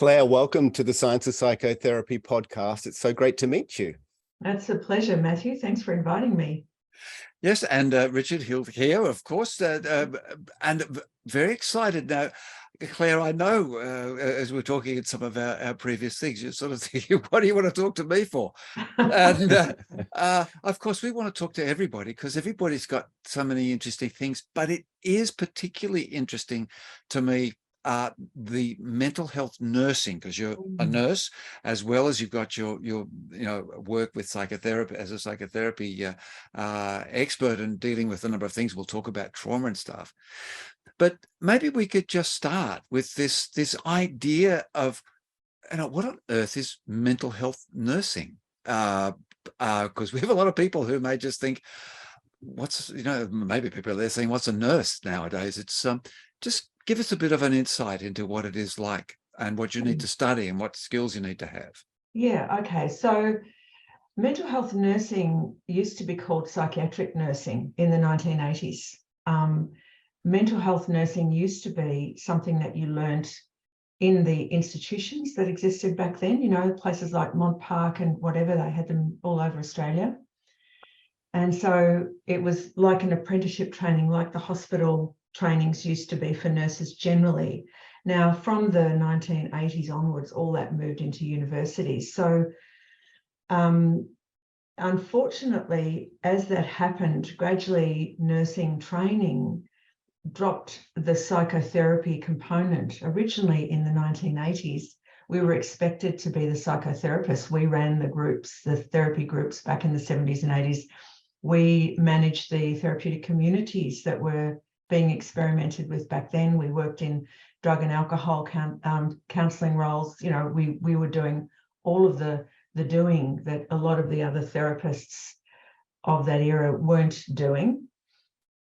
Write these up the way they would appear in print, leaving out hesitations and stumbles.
Claire, welcome to the Science of Psychotherapy podcast. It's so great to meet you. That's a pleasure, Matthew. Thanks for inviting me. Yes, and Richard Hill here, of course, and very excited now. Claire, I know as we're talking in some of our previous things, you're sort of thinking, what do you want to talk to me for? And of course, we want to talk to everybody because everybody's got so many interesting things, but it is particularly interesting to me the mental health nursing, because you're a nurse as well as you've got your work with psychotherapy as a psychotherapy expert and dealing with a number of things. We'll talk about trauma and stuff, but maybe we could just start with this idea of what on earth is mental health nursing, because we have a lot of people who may just think, maybe people are there saying, what's a nurse nowadays? It's just give us a bit of an insight into what it is like and what you need to study and what skills you need to have. Yeah, okay. So mental health nursing used to be called psychiatric nursing in the 1980s. Mental health nursing used to be something that you learned in the institutions that existed back then, places like Mont Park and whatever, they had them all over Australia. And so it was like an apprenticeship training, like the hospital trainings used to be for nurses generally. Now, from the 1980s onwards, all that moved into universities. So unfortunately, as that happened, gradually nursing training dropped the psychotherapy component. Originally in the 1980s, we were expected to be the psychotherapists. We ran the groups, the therapy groups back in the 70s and 80s. We managed the therapeutic communities that were being experimented with back then. We worked in drug and alcohol counselling roles. We were doing all of the doing that a lot of the other therapists of that era weren't doing.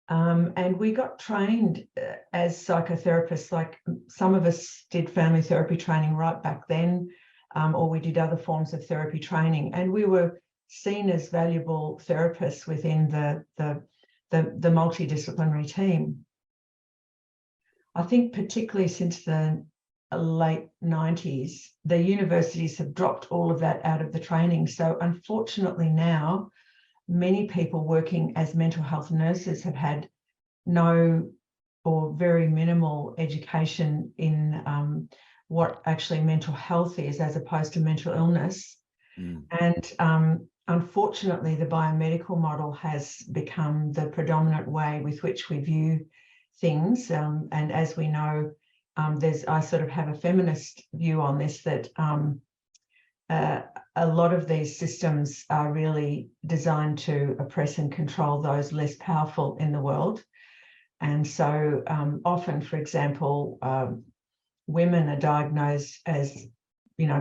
And we got trained as psychotherapists, like some of us did family therapy training right back then, or we did other forms of therapy training. And we were seen as valuable therapists within the multidisciplinary team. I think particularly since the late 90s, the universities have dropped all of that out of the training. So unfortunately now, many people working as mental health nurses have had no or very minimal education in what actually mental health is as opposed to mental illness. And unfortunately, the biomedical model has become the predominant way with which we view things. And as we know, I sort of have a feminist view on this, that a lot of these systems are really designed to oppress and control those less powerful in the world. And so often, for example, women are diagnosed as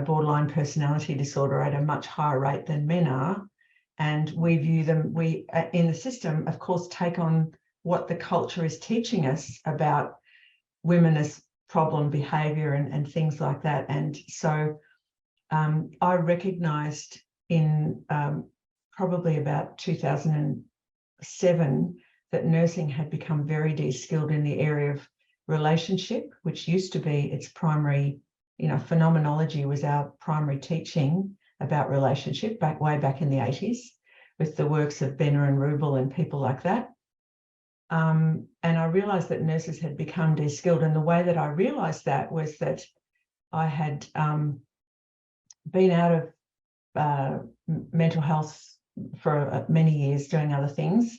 borderline personality disorder at a much higher rate than men are. And we view them, in the system, of course, take on what the culture is teaching us about women as problem behaviour and things like that. And so I recognised in probably about 2007 that nursing had become very de-skilled in the area of relationship, which used to be its primary, phenomenology was our primary teaching about relationship way back in the 80s with the works of Benner and Rubel and people like that. And I realised that nurses had become de-skilled. And the way that I realised that was that I had been out of mental health for many years doing other things.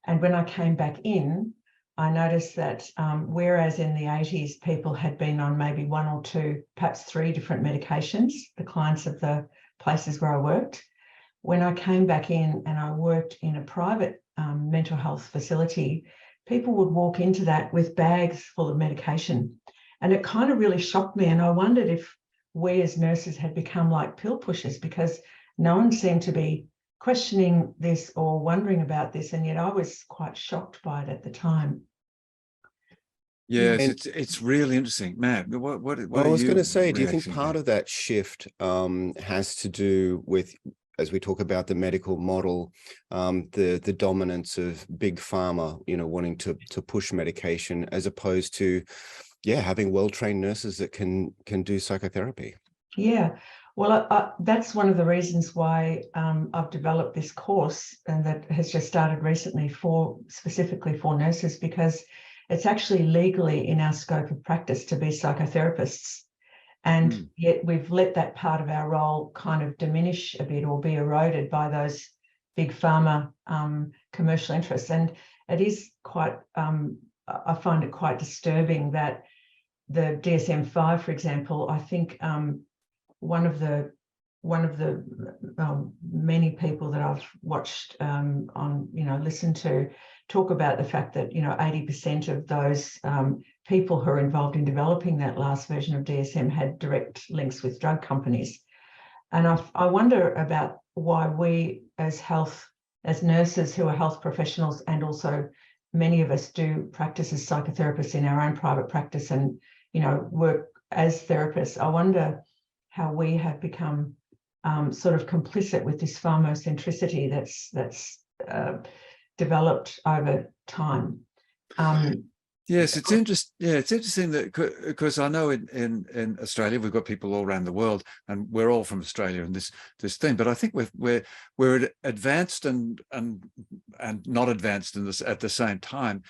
And when I came back in, I noticed that whereas in the 80s, people had been on maybe 1 or 2, perhaps 3 different medications, the clients of the places where I worked, when I came back in and I worked in a private mental health facility, people would walk into that with bags full of medication. And it kind of really shocked me. And I wondered if we as nurses had become like pill pushers, because no one seemed to be questioning this or wondering about this. And yet I was quite shocked by it at the time. Yes, it's really interesting, Matt. What I was going to say, do you think part of that shift has to do with, as we talk about the medical model, the dominance of big pharma, wanting to push medication, as opposed to yeah, having well-trained nurses that can do psychotherapy. Yeah, well, that's one of the reasons why I've developed this course, and that has just started recently specifically for nurses, because it's actually legally in our scope of practice to be psychotherapists. And yet we've let that part of our role kind of diminish a bit or be eroded by those big pharma commercial interests. And it is quite, I find it quite disturbing that the DSM-5, for example, I think one of the many people that I've watched listened to talk about the fact that 80% of those people who are involved in developing that last version of DSM had direct links with drug companies. And I wonder about why we as nurses who are health professionals, and also many of us do practice as psychotherapists in our own private practice and work as therapists. I wonder how we have become sort of complicit with this pharmacentricity that's developed over time. Yes, it's interesting. Yeah, it's interesting that, because I know in Australia we've got people all around the world, and we're all from Australia in this thing. But I think we're advanced and not advanced in this at the same time,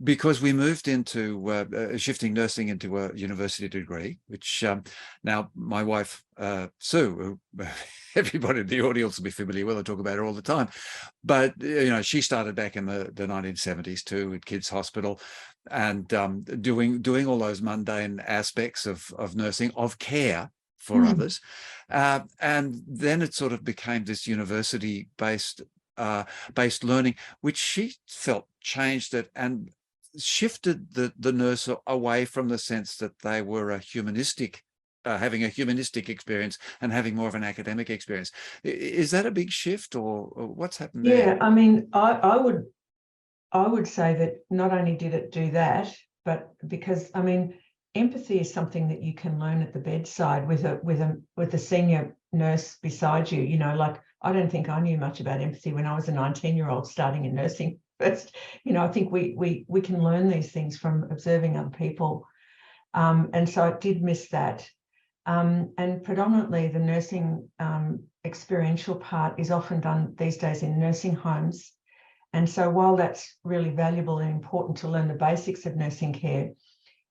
because we moved into shifting nursing into a university degree, which now my wife Sue, who everybody in the audience will be familiar with, I talk about her all the time, but she started back in the 1970s too at Kids Hospital, and doing all those mundane aspects of nursing, of care for others, and then it sort of became this university based learning, which she felt changed it and shifted the nurse away from the sense that they were a humanistic, having a humanistic experience and having more of an academic experience. Is that a big shift, or what's happened there? Yeah, I mean, I would say that not only did it do that, but because, I mean, empathy is something that you can learn at the bedside with a senior nurse beside you. Like, I don't think I knew much about empathy when I was a 19-year-old starting in nursing. But I think we can learn these things from observing other people, and so I did miss that. And predominantly the nursing experiential part is often done these days in nursing homes. And so while that's really valuable and important to learn the basics of nursing care,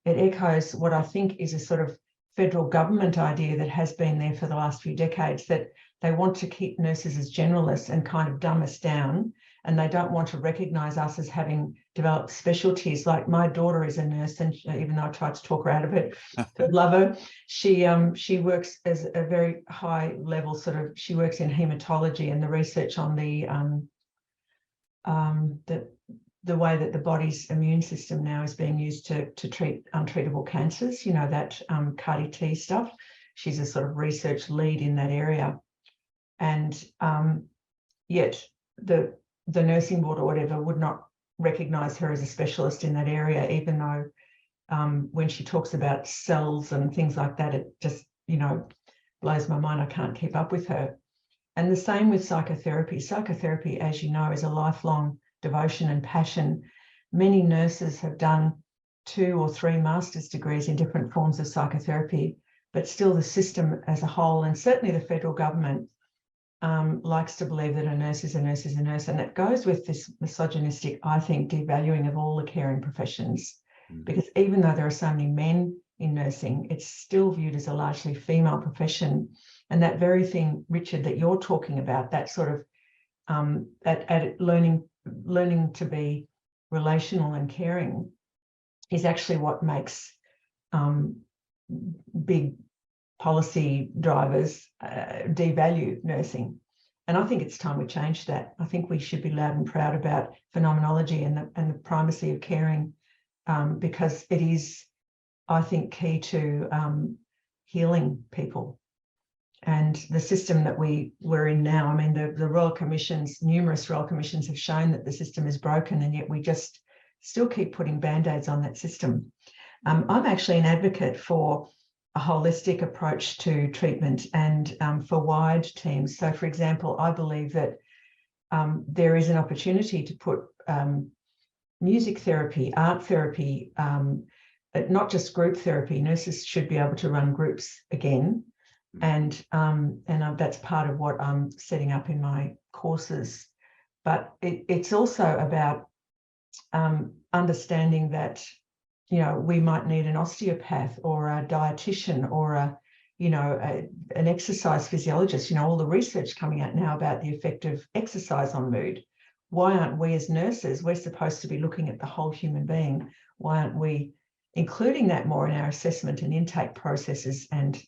it echoes what I think is a sort of federal government idea that has been there for the last few decades, that they want to keep nurses as generalists and kind of dumb us down, and they don't want to recognise us as having developed specialties. Like, my daughter is a nurse, and even though I tried to talk her out of it, I love her, she works as a very high level she works in haematology and the research on the way that the body's immune system now is being used to treat untreatable cancers, that CAR-T stuff. She's a sort of research lead in that area. And yet the nursing board or whatever would not recognise her as a specialist in that area, even though when she talks about cells and things like that, it just, blows my mind. I can't keep up with her. And the same with psychotherapy. Psychotherapy, as you know, is a lifelong devotion and passion. Many nurses have done 2 or 3 master's degrees in different forms of psychotherapy, but still the system as a whole, and certainly the federal government, likes to believe that a nurse is a nurse is a nurse. And that goes with this misogynistic, I think, devaluing of all the caring professions. Because even though there are so many men in nursing, it's still viewed as a largely female profession. And that very thing, Richard, that you're talking about, that sort of at learning to be relational and caring, is actually what makes big policy drivers devalue nursing. And I think it's time we change that. I think we should be loud and proud about phenomenology and the primacy of caring, because it is, I think, key to healing people. And the system that we're in now, I mean, the Royal Commissions, numerous Royal Commissions have shown that the system is broken, and yet we just still keep putting band-aids on that system. I'm actually an advocate for a holistic approach to treatment and for wide teams. So, for example, I believe that there is an opportunity to put music therapy, art therapy, not just group therapy. Nurses should be able to run groups again. And that's part of what I'm setting up in my courses. But it's also about understanding that, you know, we might need an osteopath or a dietitian or an exercise physiologist. You know, all the research coming out now about the effect of exercise on mood. Why aren't we as nurses, we're supposed to be looking at the whole human being. Why aren't we including that more in our assessment and intake processes, and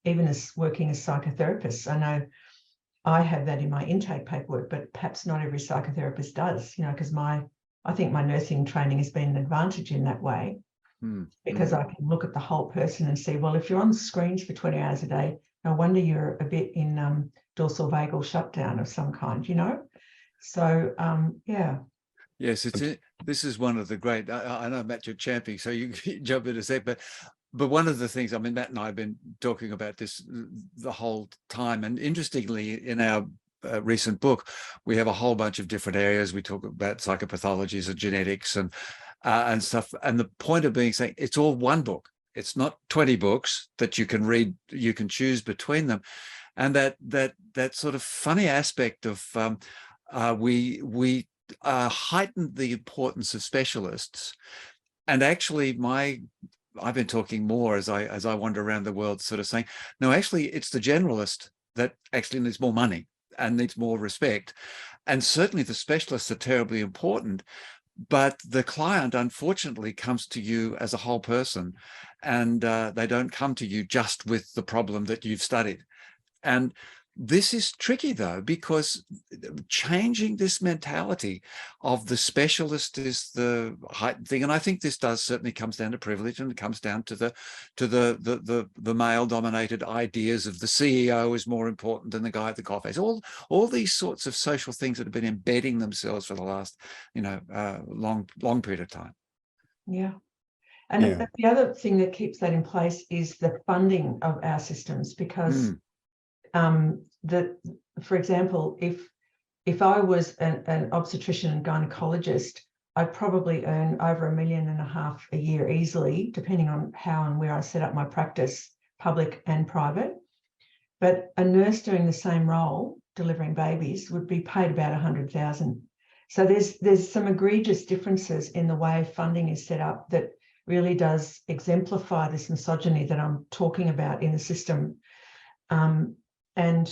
even as working as psychotherapists? I know I have that in my intake paperwork, but perhaps not every psychotherapist does, you know, because I think my nursing training has been an advantage in that way, because I can look at the whole person and see, well, if you're on screens for 20 hours a day, no wonder you're a bit in dorsal vagal shutdown of some kind, you know? So, yeah. Yes, this is one of the great, I know, Matt, you're championing, so you can jump in a sec, but one of the things, I mean, Matt and I have been talking about this the whole time. And interestingly, in our recent book, we have a whole bunch of different areas. We talk about psychopathologies and genetics and stuff. And the point of being saying it's all one book. It's not 20 books that you can read, you can choose between them. And that sort of funny aspect of we heightened the importance of specialists. And actually, I've been talking more as I wander around the world, sort of saying, no, actually, it's the generalist that actually needs more money and needs more respect. And certainly the specialists are terribly important, but the client, unfortunately, comes to you as a whole person, and they don't come to you just with the problem that you've studied. And this is tricky, though, because changing this mentality of the specialist is the heightened thing, and I think this certainly comes down to privilege, and it comes down to the male-dominated ideas of the CEO is more important than the guy at the coffee. All these sorts of social things that have been embedding themselves for the last, long period of time. Yeah. And the other thing that keeps that in place is the funding of our systems, because for example, if I was an obstetrician and gynecologist, I'd probably earn over $1.5 million a year easily, depending on how and where I set up my practice, public and private. But a nurse doing the same role, delivering babies, would be paid about $100,000. So there's some egregious differences in the way funding is set up that really does exemplify this misogyny that I'm talking about in the system. And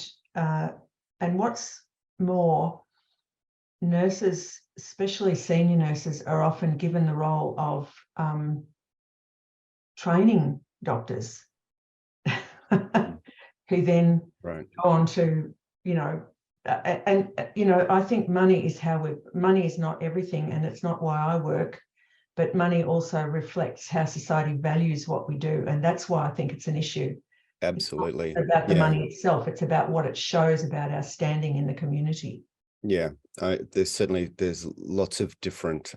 what's more, nurses, especially senior nurses, are often given the role of training doctors who then go on to, I think money is not everything, and it's not why I work, but money also reflects how society values what we do. And that's why I think it's an issue. Absolutely. It's about the money itself. It's about what it shows about our standing in the community. Yeah, there's lots of different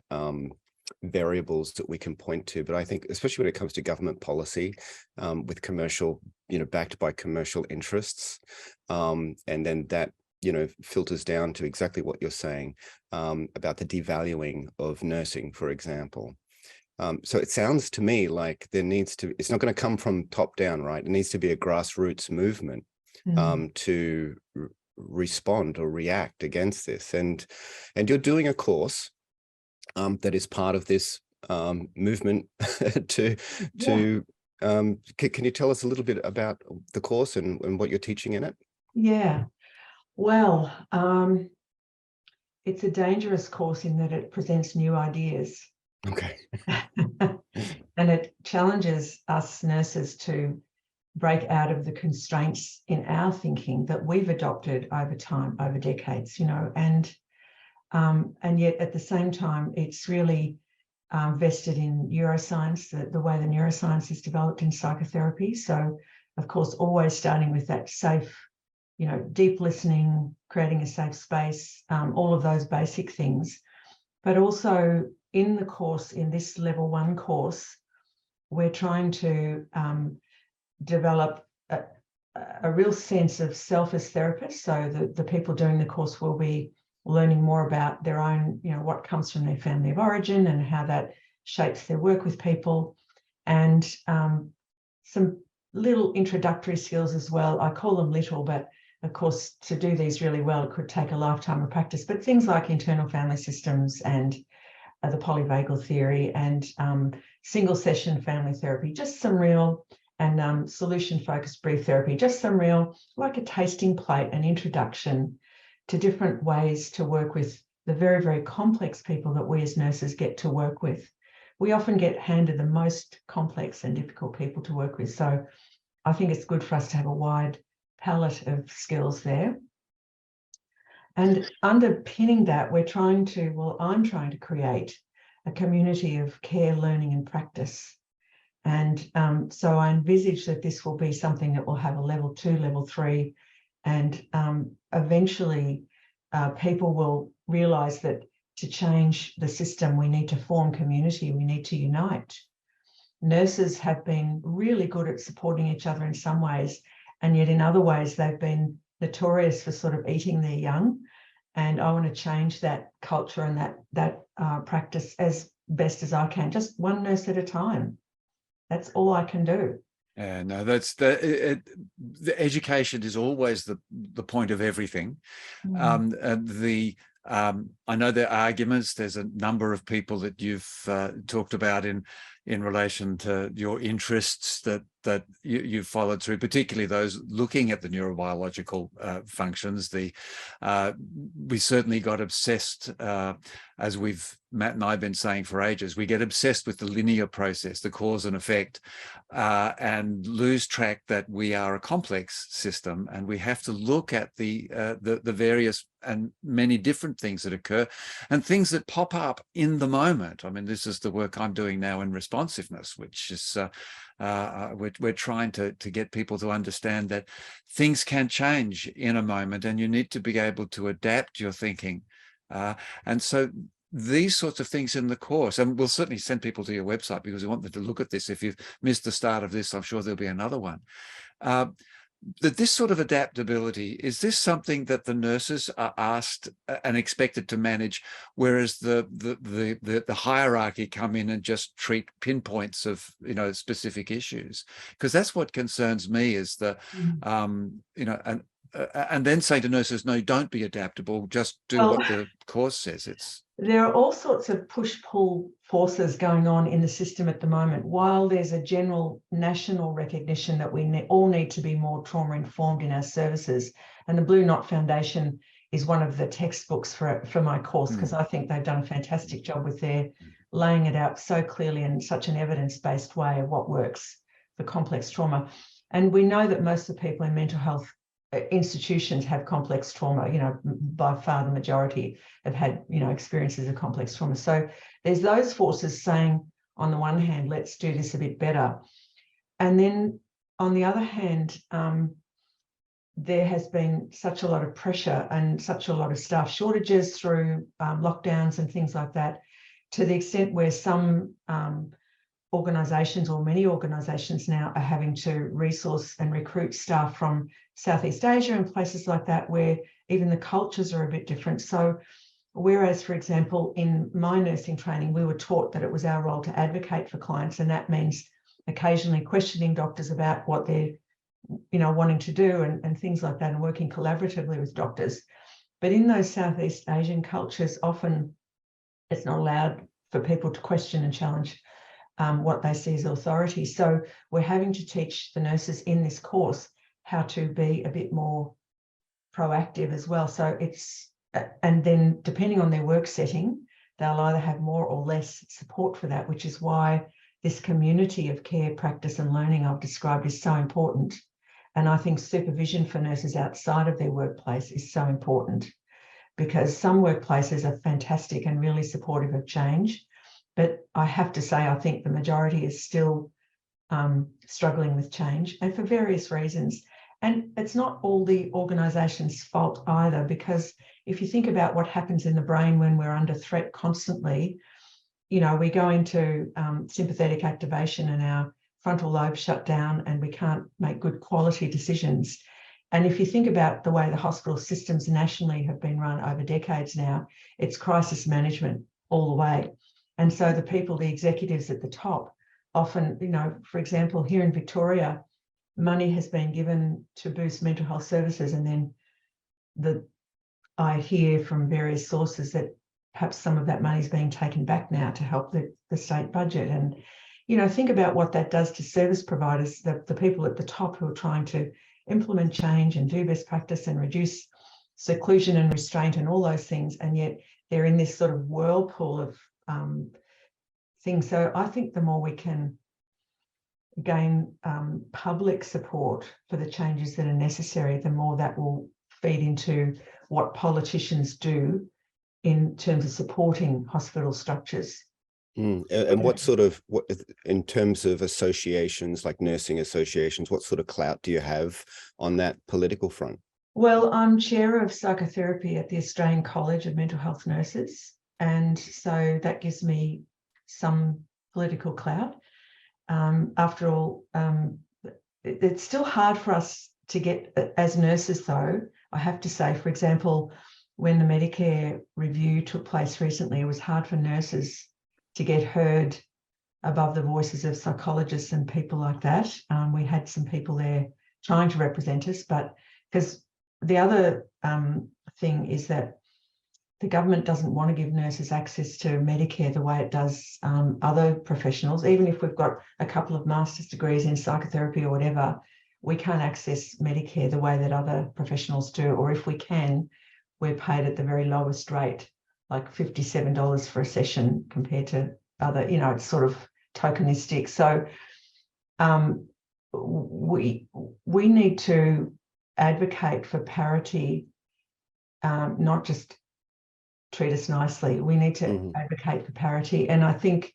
variables that we can point to, but I think especially when it comes to government policy, with commercial, backed by commercial interests, and then that filters down to exactly what you're saying about the devaluing of nursing, for example. So it sounds to me like it's not going to come from top down, right? It needs to be a grassroots movement to respond or react against this. And you're doing a course that is part of this movement can you tell us a little bit about the course and what you're teaching in it? Yeah, well, it's a dangerous course in that it presents new ideas. Okay. And it challenges us nurses to break out of the constraints in our thinking that we've adopted over time, over decades, and yet at the same time, it's really vested in neuroscience, the way the neuroscience is developed in psychotherapy. So, of course, always starting with that safe, deep listening, creating a safe space, all of those basic things. But also in the course, in this level 1 course, we're trying to develop a real sense of self as therapists. So the people doing the course will be learning more about their own, what comes from their family of origin and how that shapes their work with people. and some little introductory skills as well. I call them little, but of course, to do these really well, it could take a lifetime of practice. But things like internal family systems and the polyvagal theory and single session family therapy, just some real, and solution focused brief therapy, just some real, like a tasting plate, an introduction to different ways to work with the very, very complex people that we as nurses get to work with. We often get handed the most complex and difficult people to work with. So I think it's good for us to have a wide palette of skills there. And underpinning that, I'm trying to create a community of care, learning and practice. And so I envisage that this will be something that will have a level 2, level 3, and eventually people will realise that to change the system, we need to form community, we need to unite. Nurses have been really good at supporting each other in some ways, and yet in other ways they've been notorious for sort of eating their young. And I want to change that culture and that practice as best as I can, just one nurse at a time. That's all I can do. Yeah, no, that's the education is always the point of everything. I know there are arguments. There's a number of people that you've talked about in relation to your interests that you've followed through, particularly those looking at the neurobiological functions. We certainly got obsessed, as Matt and I have been saying for ages, we get obsessed with the linear process, the cause and effect, and lose track that we are a complex system, and we have to look at the various and many different things that occur and things that pop up in the moment. I mean, this is the work I'm doing now in responsiveness, which is we're trying to get people to understand that things can change in a moment, and you need to be able to adapt your thinking. And so these sorts of things in the course, and we'll certainly send people to your website because we want them to look at this. If you've missed the start of this, I'm sure there'll be another one. That this sort of adaptability, is this something that the nurses are asked and expected to manage, whereas the hierarchy come in and just treat pinpoints of specific issues? Because that's what concerns me, is and then say to nurses, no, don't be adaptable, just do what the course says. There are all sorts of push-pull forces going on in the system at the moment. While there's a general national recognition that we all need to be more trauma-informed in our services, and the Blue Knot Foundation is one of the textbooks for my course, because I think they've done a fantastic job with their laying it out so clearly in such an evidence-based way of what works for complex trauma. And we know that most of the people in mental health institutions have complex trauma. By far the majority have had experiences of complex trauma. So there's those forces saying, on the one hand, let's do this a bit better, and then on the other hand, there has been such a lot of pressure and such a lot of staff shortages through lockdowns and things like that, to the extent where some organisations, or many organisations now, are having to resource and recruit staff from Southeast Asia and places like that, where even the cultures are a bit different. So whereas, for example, in my nursing training, we were taught that it was our role to advocate for clients, and that means occasionally questioning doctors about what they're wanting to do and things like that, and working collaboratively with doctors. But in those Southeast Asian cultures, often it's not allowed for people to question and challenge what they see as authority. So we're having to teach the nurses in this course how to be a bit more proactive as well. So and then depending on their work setting, they'll either have more or less support for that, which is why this community of care, practice and learning I've described is so important. And I think supervision for nurses outside of their workplace is so important, because some workplaces are fantastic and really supportive of change. But I have to say, I think the majority is still struggling with change, and for various reasons. And it's not all the organisation's fault either, because if you think about what happens in the brain when we're under threat constantly, we go into sympathetic activation and our frontal lobe shut down, and we can't make good quality decisions. And if you think about the way the hospital systems nationally have been run over decades now, it's crisis management all the way. And so the executives at the top often, you know, for example, here in Victoria, money has been given to boost mental health services, and then I hear from various sources that perhaps some of that money is being taken back now to help the state budget. And, you know, think about what that does to service providers, the people at the top who are trying to implement change and do best practice and reduce seclusion and restraint and all those things, and yet they're in this sort of whirlpool of things. So I think the more we can gain public support for the changes that are necessary, the more that will feed into what politicians do in terms of supporting hospital structures. And what in terms of associations like nursing associations, what sort of clout do you have on that political front? Well, I'm chair of psychotherapy at the Australian College of Mental Health Nurses, and so that gives me some political clout. After all, it's still hard for us to get, as nurses though, I have to say, for example, when the Medicare review took place recently, it was hard for nurses to get heard above the voices of psychologists and people like that. We had some people there trying to represent us, but because the other thing is that the government doesn't want to give nurses access to Medicare the way it does other professionals. Even if we've got a couple of master's degrees in psychotherapy or whatever, we can't access Medicare the way that other professionals do. Or if we can, we're paid at the very lowest rate, like $57 for a session compared to other, you know, it's sort of tokenistic. So we need to advocate for parity, not just treat us nicely. We need to advocate for parity. And I think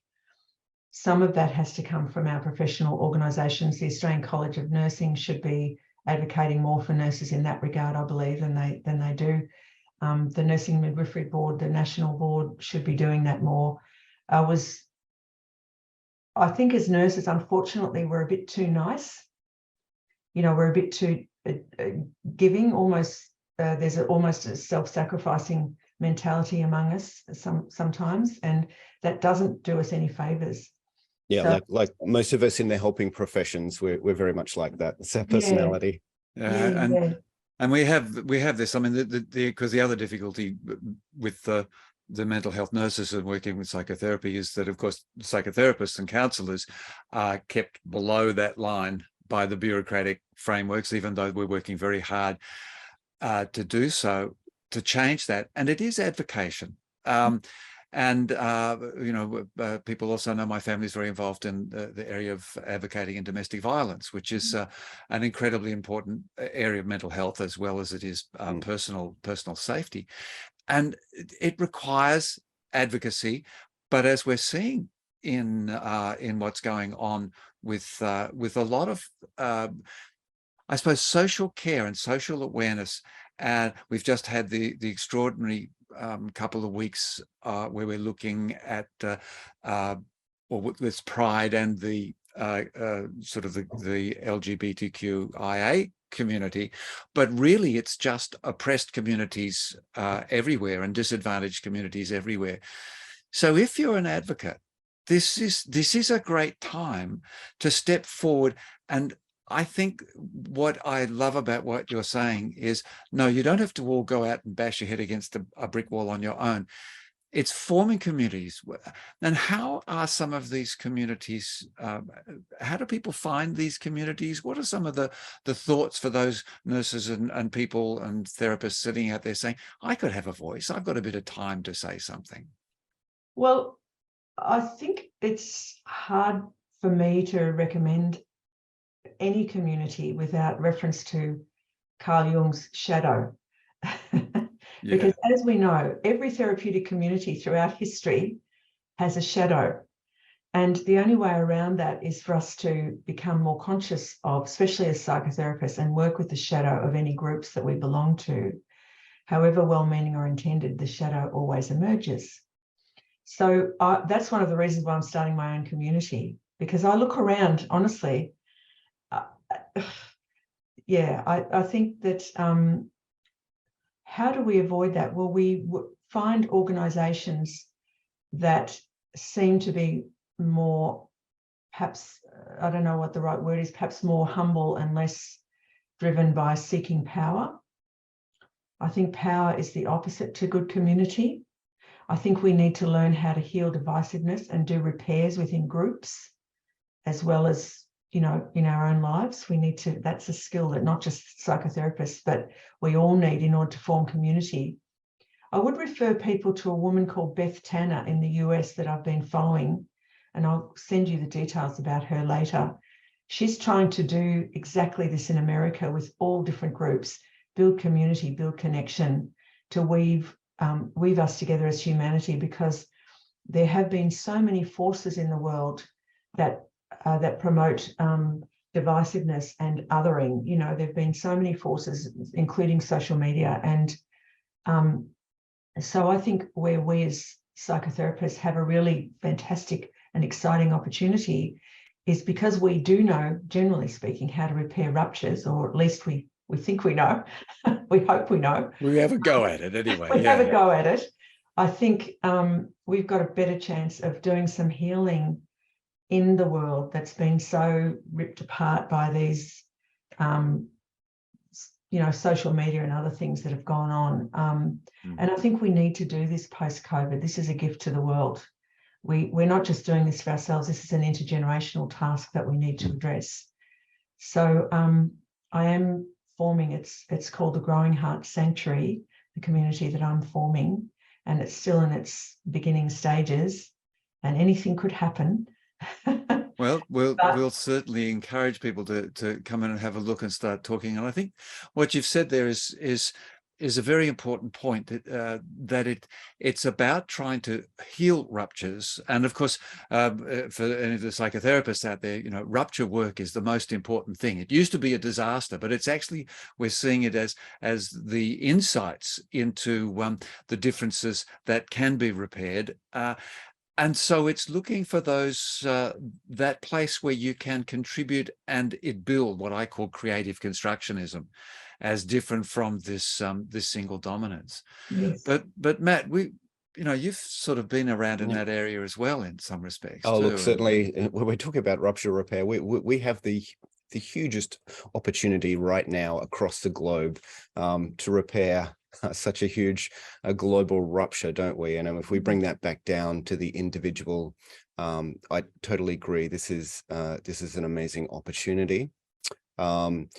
some of that has to come from our professional organisations. The Australian College of Nursing should be advocating more for nurses in that regard, I believe, than they do. The Nursing Midwifery Board, the National Board, should be doing that more. I think as nurses, unfortunately, we're a bit too nice. You know, we're a bit too giving, almost. There's almost a self-sacrificing mentality among us sometimes, and that doesn't do us any favors. Yeah, So, like most of us in the helping professions, we're very much like that. It's our personality. And we have this. I mean, because the other difficulty with the mental health nurses and working with psychotherapy is that, of course, psychotherapists and counsellors are kept below that line by the bureaucratic frameworks, even though we're working very hard to do so, to change that. And it is advocation. And, you know, people also know my family is very involved in the area of advocating in domestic violence, which is an incredibly important area of mental health, as well as it is personal safety. And it requires advocacy. But as we're seeing in what's going on with a lot of, I suppose, social care and social awareness, and we've just had the extraordinary couple of weeks where we're looking at with Pride and the sort of the LGBTQIA community, but really it's just oppressed communities everywhere and disadvantaged communities everywhere. So if you're an advocate, this is a great time to step forward. And I think what I love about what you're saying is, no, you don't have to all go out and bash your head against a brick wall on your own. It's forming communities. And how are some of these communities, how do people find these communities? What are some of the thoughts for those nurses and people and therapists sitting out there saying, I could have a voice, I've got a bit of time to say something? Well, I think it's hard for me to recommend any community without reference to Carl Jung's shadow. Because as we know, every therapeutic community throughout history has a shadow. And the only way around that is for us to become more conscious of, especially as psychotherapists, and work with the shadow of any groups that we belong to. However well-meaning or intended, the shadow always emerges. So that's one of the reasons why I'm starting my own community, because I look around, honestly, I think that how do we avoid that? Well, we find organisations that seem to be more perhaps, I don't know what the right word is, perhaps more humble and less driven by seeking power. I think power is the opposite to good community. I think we need to learn how to heal divisiveness and do repairs within groups, as well as, in our own lives. We need to, that's a skill that not just psychotherapists, but we all need in order to form community. I would refer people to a woman called Beth Tanner in the US that I've been following, and I'll send you the details about her later. She's trying to do exactly this in America with all different groups, build community, build connection, to weave us together as humanity, because there have been so many forces in the world that promote divisiveness and othering. There have been so many forces, including social media. And so I think where we as psychotherapists have a really fantastic and exciting opportunity is because we do know, generally speaking, how to repair ruptures, or at least we think we know. We hope we know. We have a go at it anyway. We have a go at it. I think we've got a better chance of doing some healing in the world that's been so ripped apart by these, social media and other things that have gone on. And I think we need to do this post-COVID. This is a gift to the world. We're not just doing this for ourselves. This is an intergenerational task that we need to address. So I am forming, it's called the Growing Heart Sanctuary, the community that I'm forming, and it's still in its beginning stages, and anything could happen. Well, we'll certainly encourage people to come in and have a look and start talking. And I think what you've said there is a very important point, that it's about trying to heal ruptures. And of course, for any of the psychotherapists out there, rupture work is the most important thing. It used to be a disaster, but it's actually, we're seeing it as the insights into the differences that can be repaired. And so it's looking for those, that place where you can contribute and it build what I call creative constructionism, as different from this single dominance. Yes. But Matt, you've sort of been around in that area as well in some respects. Oh, too. look, certainly when we're talking about rupture repair, we have the hugest opportunity right now across the globe to repair such a huge global rupture, don't we? And if we bring that back down to the individual, I totally agree. This is an amazing opportunity. And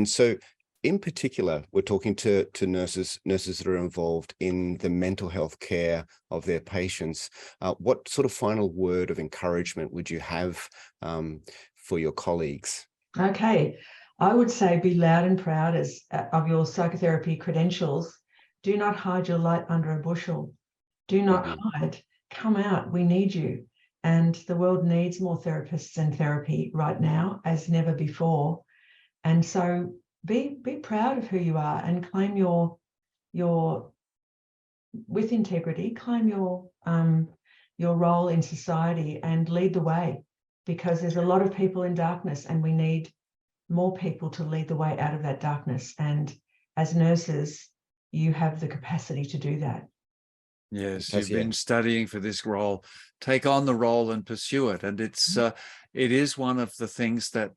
so in particular, we're talking to nurses that are involved in the mental health care of their patients. What sort of final word of encouragement would you have for your colleagues? Okay. I would say be loud and proud of your psychotherapy credentials. Do not hide your light under a bushel. Do not hide. Come out. We need you. And the world needs more therapists and therapy right now as never before. And so be proud of who you are and claim your with integrity, claim your role in society and lead the way, because there's a lot of people in darkness and we need more people to lead the way out of that darkness. And as nurses, you have the capacity to do that. Yes, you've been studying for this role. Take on the role and pursue it. And it is one of the things that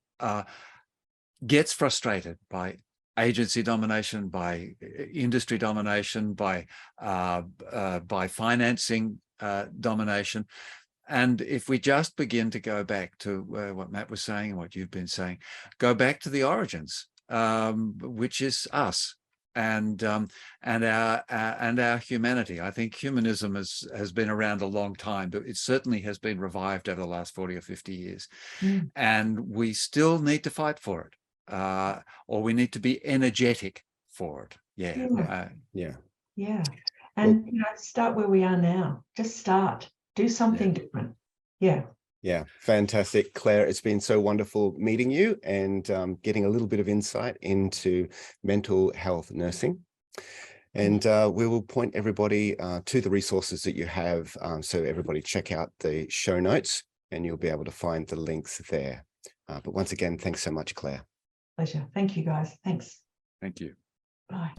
gets frustrated by agency domination, by industry domination, by financing domination. And if we just begin to go back to what Matt was saying and what you've been saying, go back to the origins, which is us and our humanity. I think humanism has been around a long time, but it certainly has been revived over the last 40 or 50 years. And we still need to fight for it, or we need to be energetic for it. Yeah. And start where we are now. Just start. Do something different. Yeah, fantastic. Claire, it's been so wonderful meeting you and getting a little bit of insight into mental health nursing. And we will point everybody to the resources that you have. So everybody check out the show notes and you'll be able to find the links there. But once again, thanks so much, Claire. Pleasure. Thank you, guys. Thanks. Thank you. Bye.